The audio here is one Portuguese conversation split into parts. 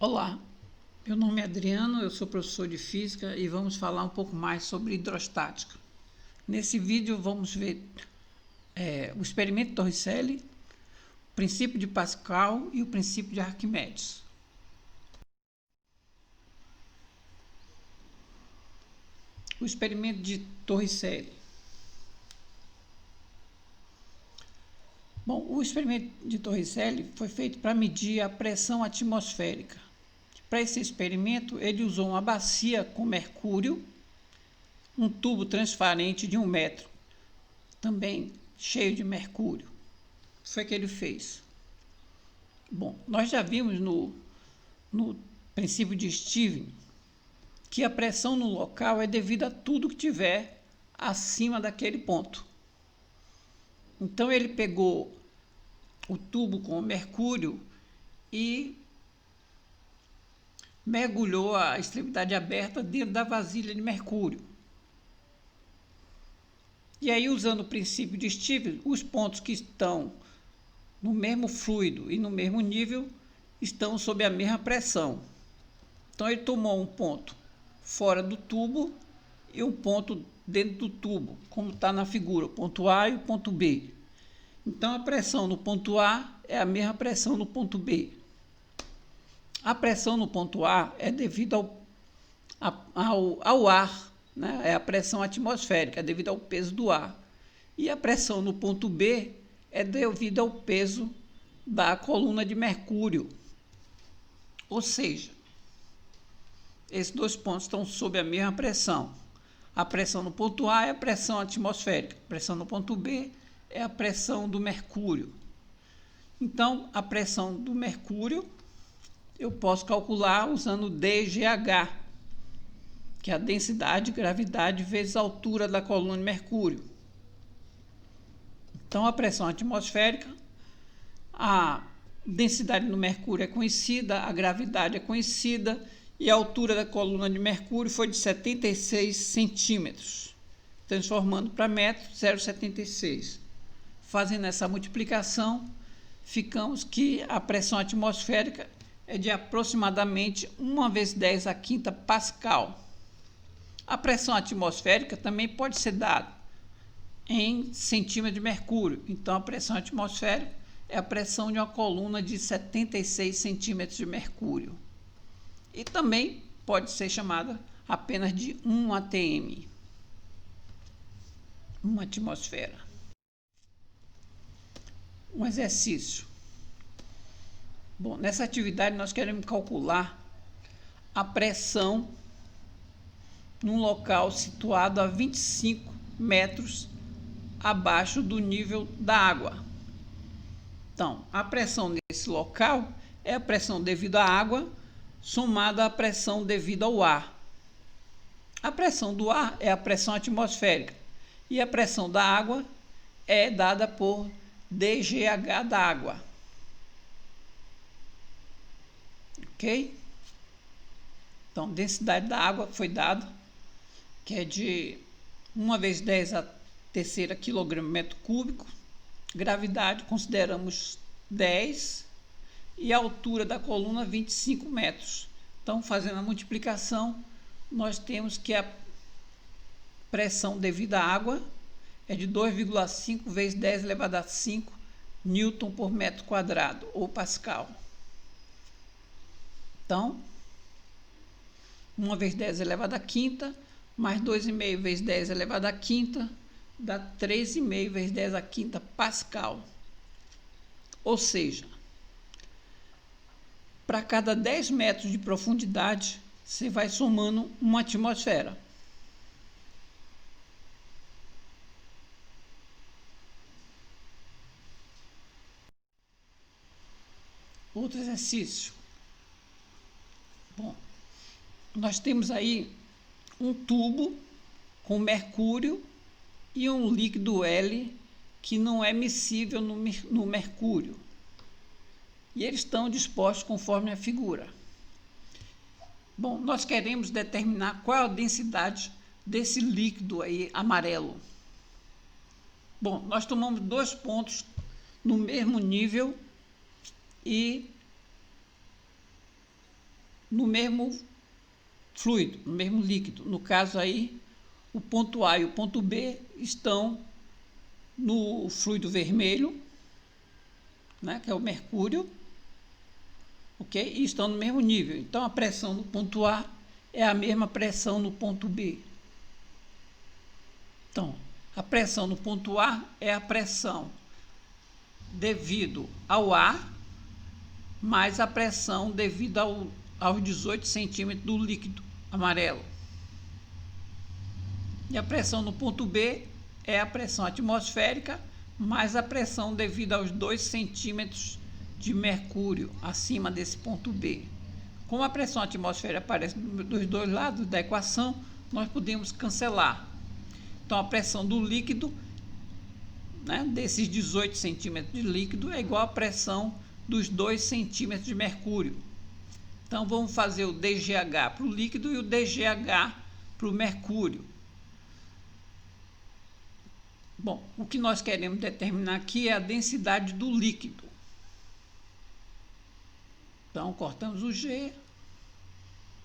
Olá, meu nome é Adriano, eu sou professor de Física e vamos falar um pouco mais sobre hidrostática. Nesse vídeo vamos ver o experimento de Torricelli, o princípio de Pascal e o princípio de Arquimedes. O experimento de Torricelli. Bom, o experimento de Torricelli foi feito para medir a pressão atmosférica. Para esse experimento, ele usou uma bacia com mercúrio, um tubo transparente de 1 metro, também cheio de mercúrio. O que foi que ele fez? Bom, nós já vimos no princípio de Steven que a pressão no local é devida a tudo que tiver acima daquele ponto. Então ele pegou o tubo com mercúrio e mergulhou a extremidade aberta dentro da vasilha de mercúrio. E aí, usando o princípio de Steven, os pontos que estão no mesmo fluido e no mesmo nível estão sob a mesma pressão. Então ele tomou um ponto fora do tubo e um ponto dentro do tubo, como está na figura, o ponto A e o ponto B. Então a pressão no ponto A é a mesma pressão no ponto B. A pressão no ponto A é devido ao ar, né? É a pressão atmosférica, é devido ao peso do ar. E a pressão no ponto B é devido ao peso da coluna de mercúrio. Ou seja, esses dois pontos estão sob a mesma pressão. A pressão no ponto A é a pressão atmosférica, a pressão no ponto B é a pressão do mercúrio. Então, a pressão do mercúrio eu posso calcular usando DGH, que é a densidade, gravidade vezes a altura da coluna de mercúrio. Então, a pressão atmosférica, a densidade do mercúrio é conhecida, a gravidade é conhecida e a altura da coluna de mercúrio foi de 76 centímetros, transformando para metro, 0,76. Fazendo essa multiplicação, ficamos que a pressão atmosférica é de aproximadamente 1 vezes 10 a quinta Pascal. A pressão atmosférica também pode ser dada em centímetros de mercúrio. Então, a pressão atmosférica é a pressão de uma coluna de 76 centímetros de mercúrio. E também pode ser chamada apenas de 1 atm, 1 atmosfera. Um exercício. Bom, nessa atividade nós queremos calcular a pressão num local situado a 25 metros abaixo do nível da água. Então, a pressão nesse local é a pressão devido à água somada à pressão devido ao ar. A pressão do ar é a pressão atmosférica e a pressão da água é dada por DGH da água. Ok? Então, densidade da água foi dada, que é de 1 vezes 10 a terceira quilograma metro cúbico. Gravidade, consideramos 10. E a altura da coluna, 25 metros. Então, fazendo a multiplicação, nós temos que a pressão devida à água é de 2,5 vezes 10 elevado a 5 newton por metro quadrado, ou pascal. Então, 1 vezes 10 elevado a quinta, mais 2,5 vezes 10 elevado a quinta, dá 3,5 vezes 10 a quinta Pascal. Ou seja, para cada 10 metros de profundidade, você vai somando uma atmosfera. Outro exercício. Bom, nós temos aí um tubo com mercúrio e um líquido L que não é miscível no mercúrio. E eles estão dispostos conforme a figura. Bom, nós queremos determinar qual é a densidade desse líquido aí amarelo. Bom, nós tomamos 2 pontos no mesmo nível e no mesmo fluido, no mesmo líquido. No caso aí, o ponto A e o ponto B estão no fluido vermelho, né, que é o mercúrio, ok? E estão no mesmo nível. Então, a pressão no ponto A é a mesma pressão no ponto B. Então, a pressão no ponto A é a pressão devido ao ar, mais a pressão devido aos 18 centímetros do líquido amarelo. E a pressão no ponto B é a pressão atmosférica, mais a pressão devido aos 2 centímetros de mercúrio acima desse ponto B. Como a pressão atmosférica aparece dos dois lados da equação, nós podemos cancelar. Então, a pressão do líquido, né, desses 18 centímetros de líquido, é igual à pressão dos 2 centímetros de mercúrio. Então, vamos fazer o DGH para o líquido e o DGH para o mercúrio. Bom, o que nós queremos determinar aqui é a densidade do líquido. Então, cortamos o G,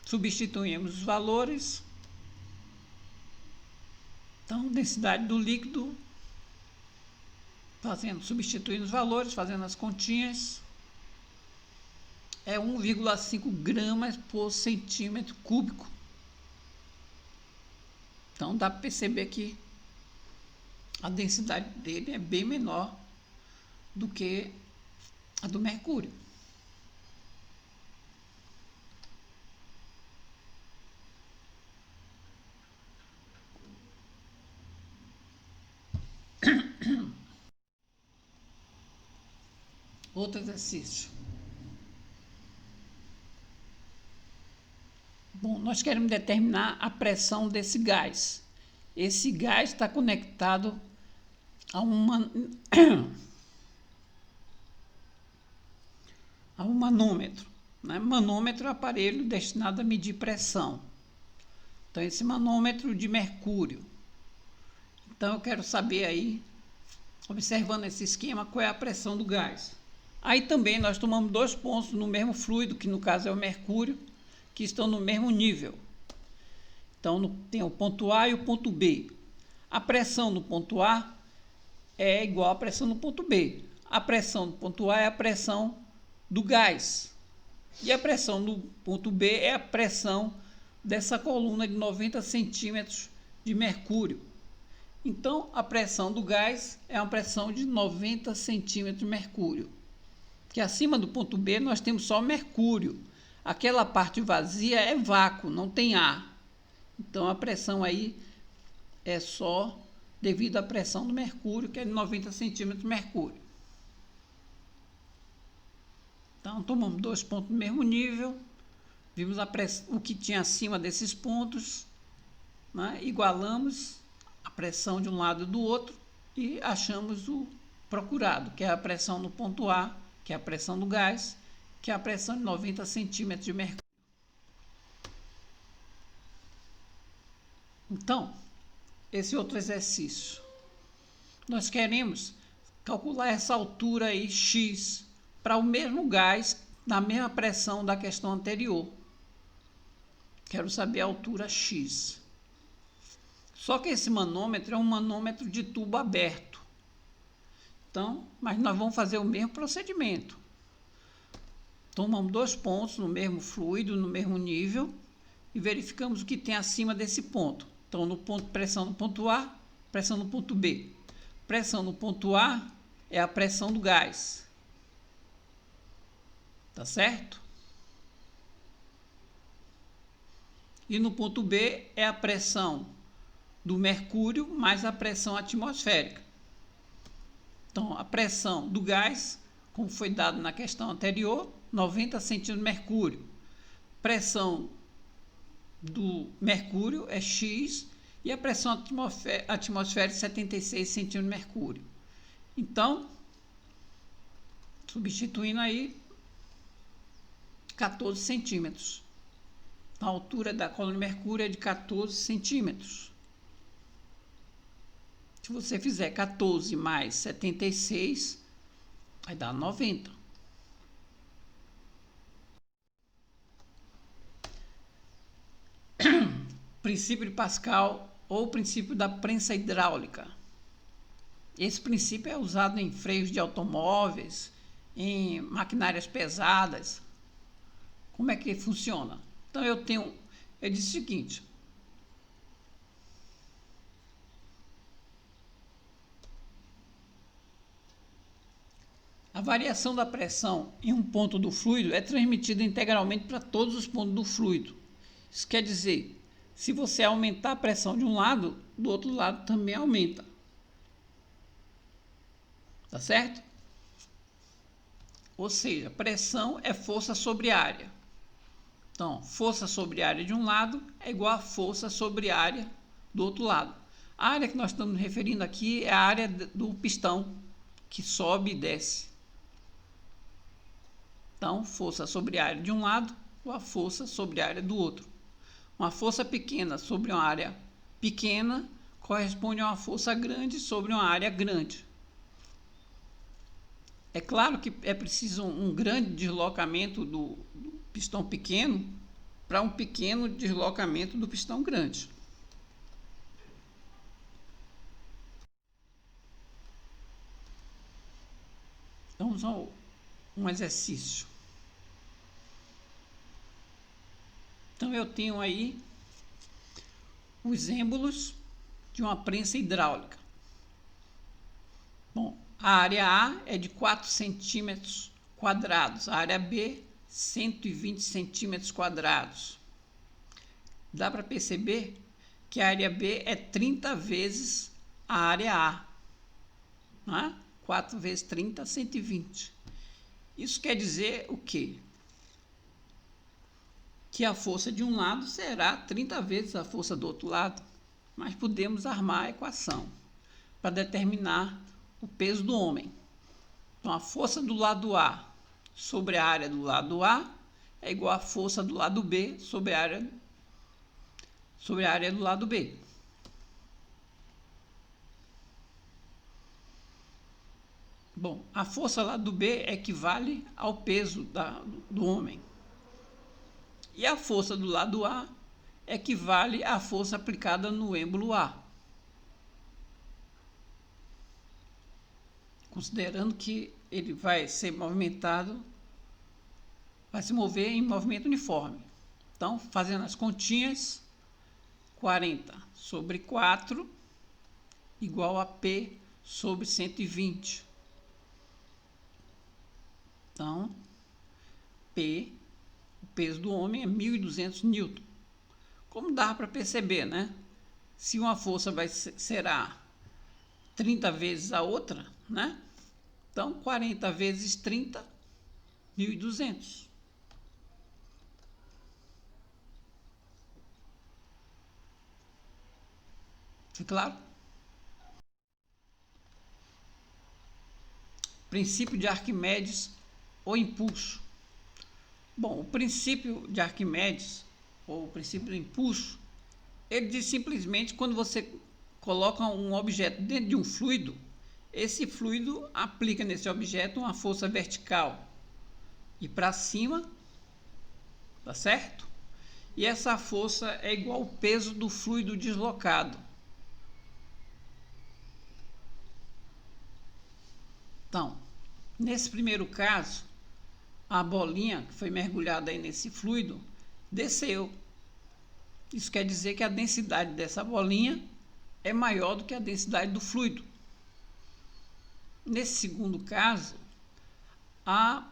substituímos os valores. Então, densidade do líquido, substituindo os valores, fazendo as continhas, é 1,5 gramas por centímetro cúbico. Então, dá para perceber que a densidade dele é bem menor do que a do mercúrio. Outro exercício. Bom, nós queremos determinar a pressão desse gás. Esse gás está conectado a um manômetro. Né? Manômetro é um aparelho destinado a medir pressão. Então, esse manômetro de mercúrio. Então, eu quero saber aí, observando esse esquema, qual é a pressão do gás. Aí também nós tomamos 2 pontos no mesmo fluido, que no caso é o mercúrio, que estão no mesmo nível. Então, tem o ponto A e o ponto B. A pressão no ponto A é igual à pressão no ponto B. A pressão no ponto A é a pressão do gás. E a pressão no ponto B é a pressão dessa coluna de 90 centímetros de mercúrio. Então, a pressão do gás é uma pressão de 90 centímetros de mercúrio. Que acima do ponto B nós temos só mercúrio. Aquela parte vazia é vácuo, não tem ar. Então, a pressão aí é só devido à pressão do mercúrio, que é de 90 centímetros de mercúrio. Então, tomamos 2 pontos no mesmo nível, vimos o que tinha acima desses pontos, né? Igualamos a pressão de um lado e do outro e achamos o procurado, que é a pressão no ponto A, que é a pressão do gás, que é a pressão de 90 centímetros de mercúrio. Então, esse outro exercício. Nós queremos calcular essa altura aí, x, para o mesmo gás, na mesma pressão da questão anterior. Quero saber a altura x. Só que esse manômetro é um manômetro de tubo aberto. Então, mas nós vamos fazer o mesmo procedimento. Tomamos 2 pontos no mesmo fluido, no mesmo nível, e verificamos o que tem acima desse ponto. Então, pressão no ponto A, pressão no ponto B. Pressão no ponto A é a pressão do gás. Tá certo? E no ponto B é a pressão do mercúrio mais a pressão atmosférica. Então, a pressão do gás, como foi dado na questão anterior, 90 centímetros de mercúrio. Pressão do mercúrio é X e a pressão atmosférica 76 centímetros de mercúrio. Então, substituindo aí, 14 centímetros. A altura da coluna de mercúrio é de 14 centímetros. Se você fizer 14 mais 76, vai dar 90. princípio de Pascal ou princípio da prensa hidráulica. Esse princípio é usado em freios de automóveis, em maquinárias pesadas. Como é que funciona? Então eu disse o seguinte: a variação da pressão em um ponto do fluido é transmitida integralmente para todos os pontos do fluido. Isso quer dizer, se você aumentar a pressão de um lado, do outro lado também aumenta. Tá certo? Ou seja, pressão é força sobre área. Então, força sobre área de um lado é igual a força sobre área do outro lado. A área que nós estamos referindo aqui é a área do pistão, que sobe e desce. Então, força sobre área de um lado ou a força sobre área do outro. Uma força pequena sobre uma área pequena corresponde a uma força grande sobre uma área grande. É claro que é preciso um grande deslocamento do pistão pequeno para um pequeno deslocamento do pistão grande. Então, vamos a um exercício. Então, eu tenho aí os êmbolos de uma prensa hidráulica. Bom, a área A é de 4 centímetros quadrados, a área B, 120 centímetros quadrados. Dá para perceber que a área B é 30 vezes a área A. Né? 4 vezes 30, 120. Isso quer dizer o quê? Que a força de um lado será 30 vezes a força do outro lado. Mas podemos armar a equação para determinar o peso do homem. Então, a força do lado A sobre a área do lado A é igual à força do lado B sobre a área do lado B. Bom, a força lá do B equivale ao peso do homem. E a força do lado A equivale à força aplicada no êmbolo A. Considerando que ele vai ser movimentado, vai se mover em movimento uniforme. Então, fazendo as continhas, 40 sobre 4 igual a P sobre 120. Então, P, o peso do homem é 1.200 newton. Como dá para perceber, né? Se uma força será 30 vezes a outra, né? Então, 40 vezes 30, 1.200. Foi claro? Princípio de Arquimedes ou impulso. Bom, o princípio de Arquimedes, ou o princípio do impulso, ele diz simplesmente quando você coloca um objeto dentro de um fluido, esse fluido aplica nesse objeto uma força vertical e para cima, tá certo? E essa força é igual ao peso do fluido deslocado. Então, nesse primeiro caso, a bolinha que foi mergulhada aí nesse fluido desceu. Isso quer dizer que a densidade dessa bolinha é maior do que a densidade do fluido. Nesse segundo caso, a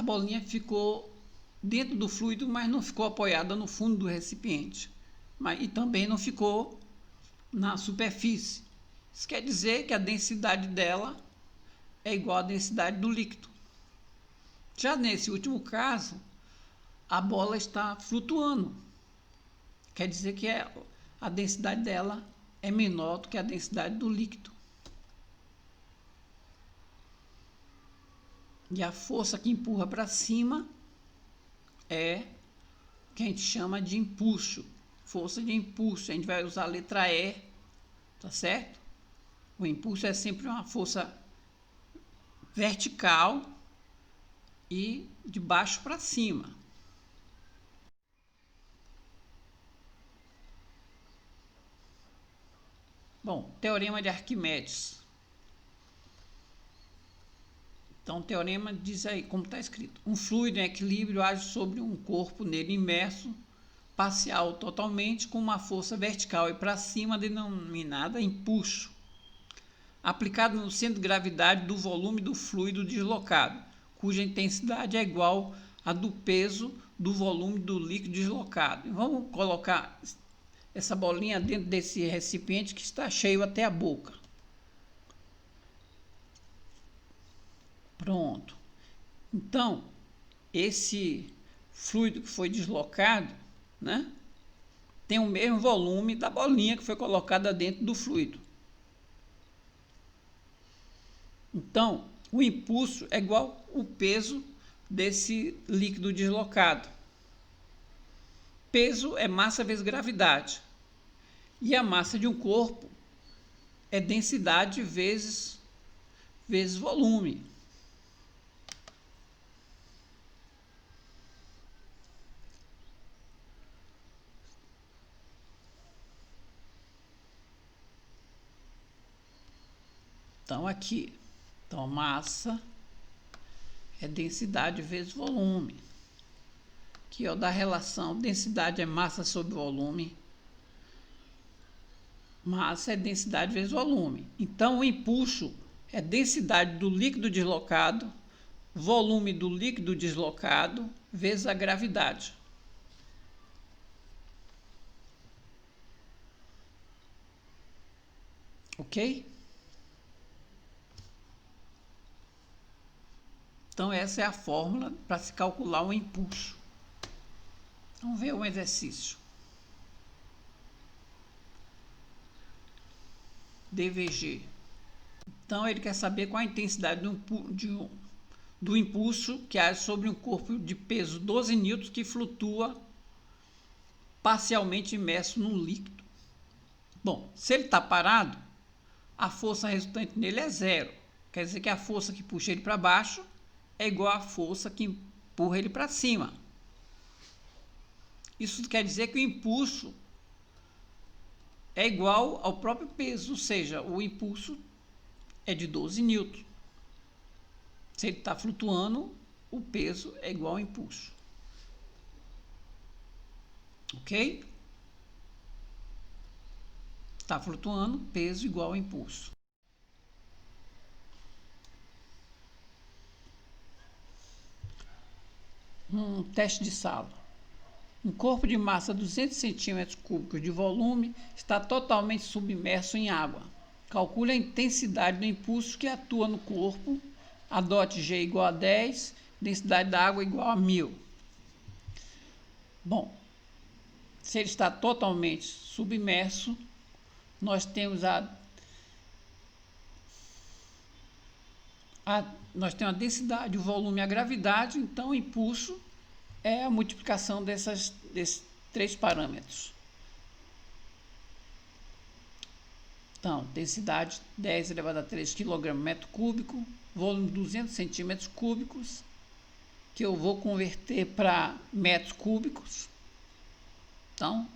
bolinha ficou dentro do fluido, mas não ficou apoiada no fundo do recipiente. E também não ficou na superfície. Isso quer dizer que a densidade dela é igual à densidade do líquido. Já nesse último caso, a bola está flutuando. Quer dizer que a densidade dela é menor do que a densidade do líquido. E a força que empurra para cima é o que a gente chama de impulso. Força de impulso. A gente vai usar a letra E, tá certo? O impulso é sempre uma força vertical e de baixo para cima. Bom, teorema de Arquimedes. Então, o teorema diz aí, como está escrito: um fluido em equilíbrio age sobre um corpo nele imerso, parcial ou totalmente, com uma força vertical e para cima denominada empuxo, aplicado no centro de gravidade do volume do fluido deslocado, cuja intensidade é igual à do peso do volume do líquido deslocado. Vamos colocar essa bolinha dentro desse recipiente que está cheio até a boca. Pronto. Então, esse fluido que foi deslocado, né, tem o mesmo volume da bolinha que foi colocada dentro do fluido. Então, o impulso é igual ao peso desse líquido deslocado. Peso é massa vezes gravidade. E a massa de um corpo é densidade vezes volume. Então, aqui, então, massa é densidade vezes volume. Aqui, ó, da relação, densidade é massa sobre volume. Massa é densidade vezes volume. Então, o impulso é densidade do líquido deslocado, volume do líquido deslocado, vezes a gravidade. Ok? Então, essa é a fórmula para se calcular o impulso. Vamos ver um exercício. DVG. Então, ele quer saber qual a intensidade do impulso que age sobre um corpo de peso 12 newtons que flutua parcialmente imerso num líquido. Bom, se ele está parado, a força resultante nele é zero. Quer dizer que a força que puxa ele para baixo é igual à força que empurra ele para cima. Isso quer dizer que o impulso é igual ao próprio peso, ou seja, o impulso é de 12 newtons. Se ele está flutuando, o peso é igual ao impulso. Ok? Está flutuando, peso igual ao impulso. Teste de sala. Um corpo de massa 200 centímetros cúbicos de volume está totalmente submerso em água. Calcule a intensidade do impulso que atua no corpo. Adote G igual a 10, densidade da água igual a 1000. Bom, se ele está totalmente submerso, nós temos nós temos a densidade, o volume e a gravidade, então o impulso é a multiplicação desses três parâmetros. Então, densidade 10 elevado a 3 kg metro cúbico, volume 200 centímetros cúbicos, que eu vou converter para metros cúbicos. Então,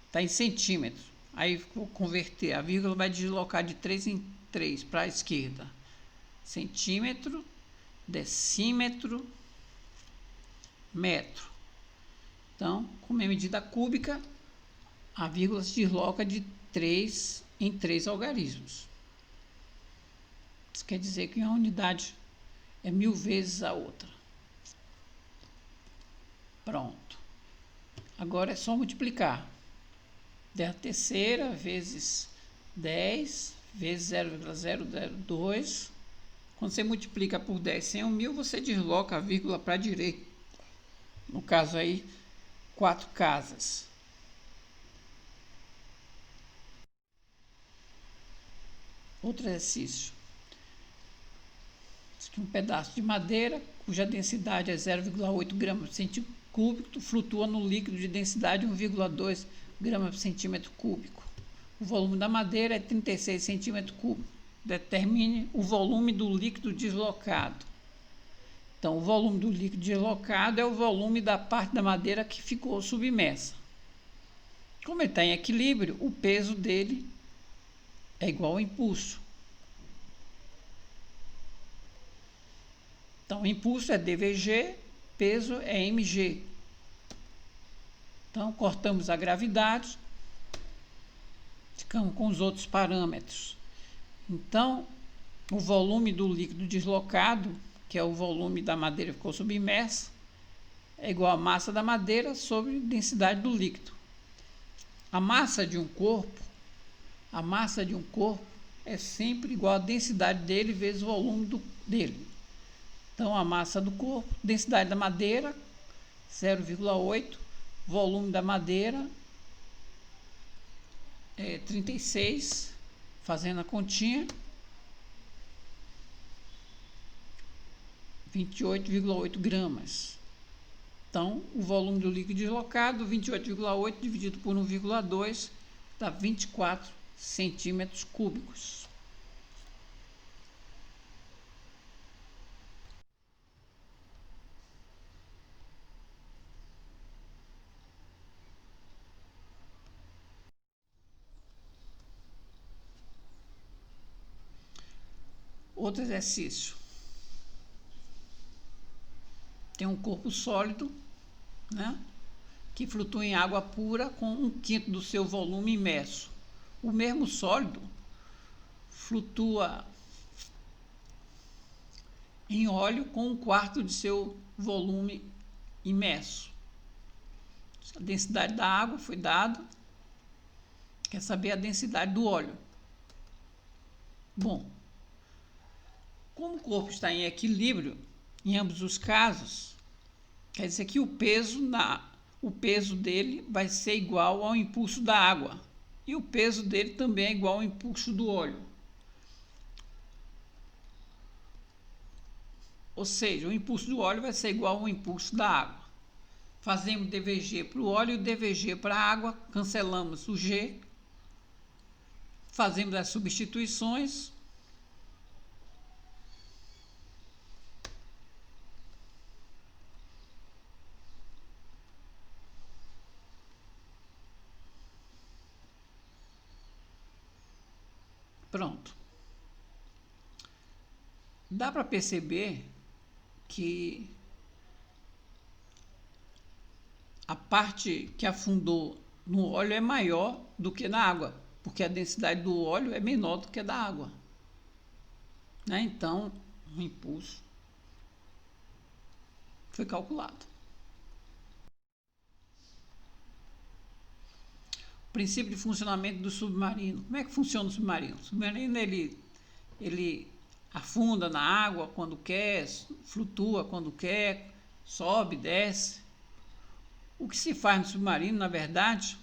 está em centímetros. Aí vou converter, a vírgula vai deslocar de 3 em 3 para a esquerda. Centímetro, decímetro, metro. Então, como é medida cúbica, a vírgula se desloca de 3 em 3 algarismos. Isso quer dizer que uma unidade é 1000 vezes a outra. Pronto. Agora é só multiplicar. 10 terceira vezes 10 vezes 0,002. Quando você multiplica por 10 sem 1000, você desloca a vírgula para a direita. No caso aí, 4 casas. Outro exercício. Aqui um pedaço de madeira, cuja densidade é 0,8 gramas por centímetro cúbico, flutua no líquido de densidade 1,2 gramas por centímetro cúbico. O volume da madeira é 36 centímetros cúbicos. Determine o volume do líquido deslocado. Então, o volume do líquido deslocado é o volume da parte da madeira que ficou submersa. Como ele está em equilíbrio, o peso dele é igual ao impulso. Então, impulso é dVg, peso é mg. Então, cortamos a gravidade, ficamos com os outros parâmetros. Então, o volume do líquido deslocado, que é o volume da madeira que ficou submersa, é igual à massa da madeira sobre densidade do líquido. A massa de um corpo é sempre igual à densidade dele vezes o volume dele. Então, a massa do corpo, densidade da madeira, 0,8, volume da madeira, 36, fazendo a continha, 28,8 gramas. Então, o volume do líquido deslocado, 28,8 dividido por 1,2, dá 24 centímetros cúbicos. Outro exercício. Tem um corpo sólido, né, que flutua em água pura com 1/5 do seu volume imerso. O mesmo sólido flutua em óleo com 1/4 de seu volume imerso. A densidade da água foi dada. Quer saber a densidade do óleo? Bom, como o corpo está em equilíbrio, em ambos os casos, quer dizer que o peso dele vai ser igual ao impulso da água. E o peso dele também é igual ao impulso do óleo. Ou seja, o impulso do óleo vai ser igual ao impulso da água. Fazemos dVg para o óleo e dVg para a água, cancelamos o G, fazemos as substituições. Pronto. Dá para perceber que a parte que afundou no óleo é maior do que na água, porque a densidade do óleo é menor do que a da água, né? Então, o impulso foi calculado. Princípio de funcionamento do submarino. Como é que funciona o submarino? O submarino ele afunda na água quando quer, flutua quando quer, sobe, desce. O que se faz no submarino, na verdade,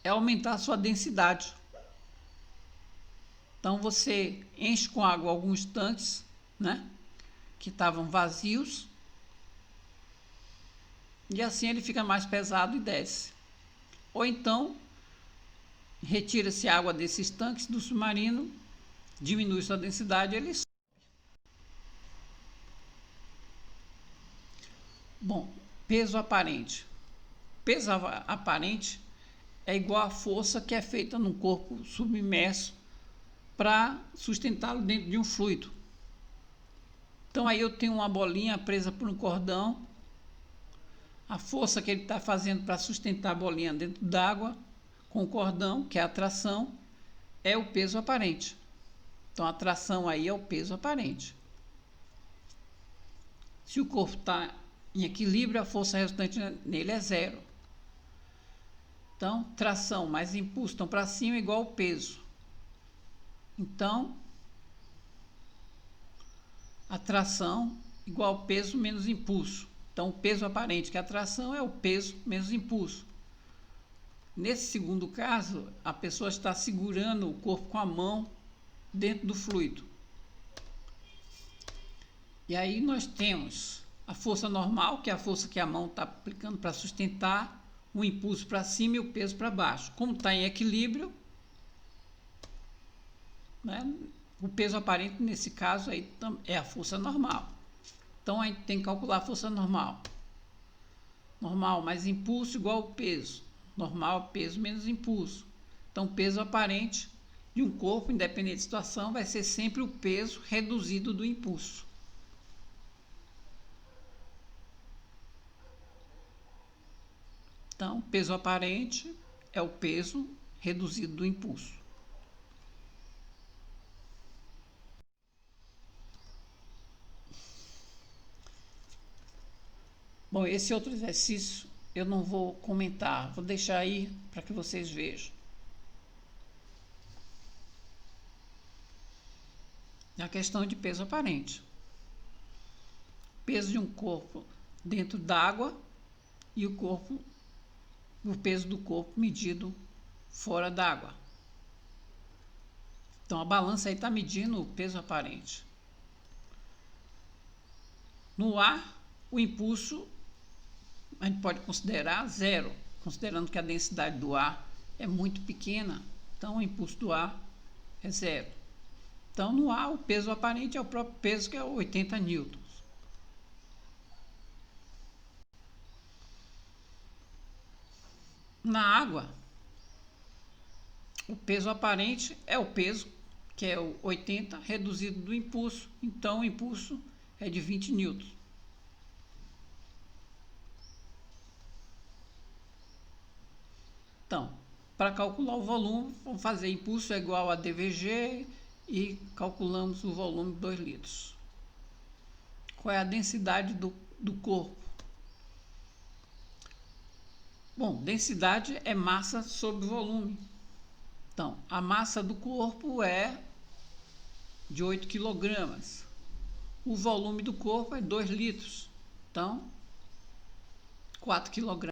é aumentar a sua densidade. Então, você enche com água alguns tanques, né, que estavam vazios, e assim ele fica mais pesado e desce. Ou então, retira-se água desses tanques do submarino, diminui sua densidade e ele sobe. Bom, peso aparente. Peso aparente é igual à força que é feita num corpo submerso para sustentá-lo dentro de um fluido. Então, aí eu tenho uma bolinha presa por um cordão. A força que ele está fazendo para sustentar a bolinha dentro d'água com o cordão, que é a tração, é o peso aparente. Então, a tração aí é o peso aparente. Se o corpo está em equilíbrio, a força resultante nele é 0. Então, tração mais impulso estão para cima igual ao peso. Então, a tração igual ao peso menos impulso. Então, o peso aparente, que é a tração, é o peso menos impulso. Nesse segundo caso, a pessoa está segurando o corpo com a mão dentro do fluido. E aí nós temos a força normal, que é a força que a mão está aplicando para sustentar, o impulso para cima e o peso para baixo. Como está em equilíbrio, né, o peso aparente, nesse caso, aí é a força normal. Então, a gente tem que calcular a força normal. Normal mais impulso igual ao peso. Normal, peso menos impulso. Então, peso aparente de um corpo, independente de situação, vai ser sempre o peso reduzido do impulso. Então, peso aparente é o peso reduzido do impulso. Bom, esse outro exercício eu não vou comentar, vou deixar aí para que vocês vejam. A questão de peso aparente. Peso de um corpo dentro d'água e o peso do corpo medido fora d'água. Então a balança aí está medindo o peso aparente. No ar, o impulso a gente pode considerar zero, considerando que a densidade do ar é muito pequena, então o impulso do ar é zero. Então no ar o peso aparente é o próprio peso, que é 80 newtons. Na água, o peso aparente é o peso, que é o 80 reduzido do impulso, então o impulso é de 20 newtons. Então, para calcular o volume, vamos fazer impulso é igual a dVg e calculamos o volume de 2 litros. Qual é a densidade do corpo? Bom, densidade é massa sobre volume. Então, a massa do corpo é de 8 kg. O volume do corpo é 2 litros. Então, 4 kg.